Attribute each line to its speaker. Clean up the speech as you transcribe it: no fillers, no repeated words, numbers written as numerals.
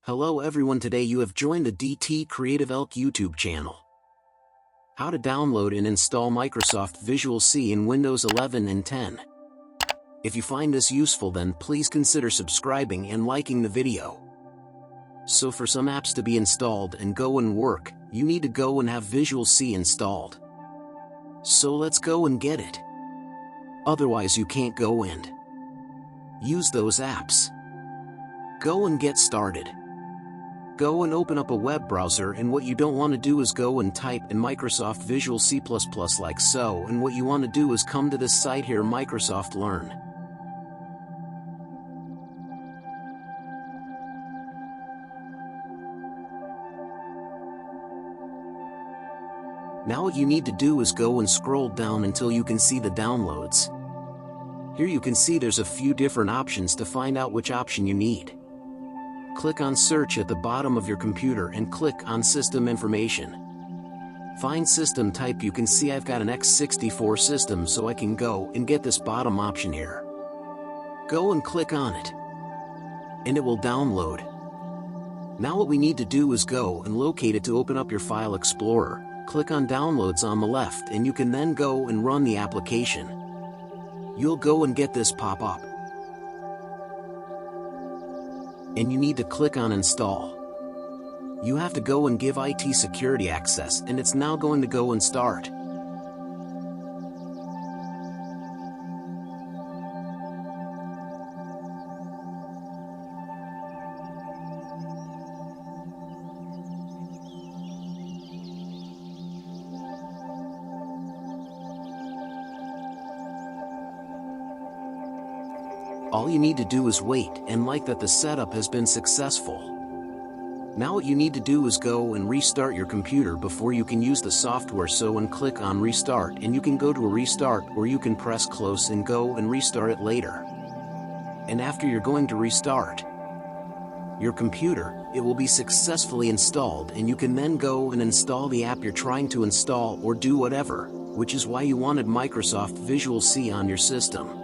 Speaker 1: Hello everyone, today you have joined the DT Creative Elk YouTube channel. How to download and install Microsoft Visual C in Windows 11 and 10. If you find this useful, then please consider subscribing and liking the video. So for some apps to be installed and go and work, you need to go and have Visual C installed. So let's go and get it. Otherwise you can't go and use those apps. Go and get started. Go and open up a web browser, and what you don't want to do is go and type in Microsoft Visual C++ like so, and what you want to do is come to this site here, Microsoft Learn. Now what you need to do is go and scroll down until you can see the downloads. Here you can see there's a few different options to find out which option you need. Click on Search at the bottom of your computer and click on System Information. Find System Type. You can see I've got an x64 system, so I can go and get this bottom option here. Go and click on it, and it will download. Now what we need to do is go and locate it to open up your File Explorer. Click on Downloads on the left, and you can then go and run the application. You'll go and get this pop up, and you need to click on Install. You have to go and give IT security access, and it's now going to go and start. All you need to do is wait and like that the setup has been successful. Now what you need to do is go and restart your computer before you can use the software, so and click on Restart, and you can go to a restart, or you can press close and go and restart it later. And after you're going to restart your computer, it will be successfully installed, and you can then go and install the app you're trying to install or do whatever, which is why you wanted Microsoft Visual C on your system.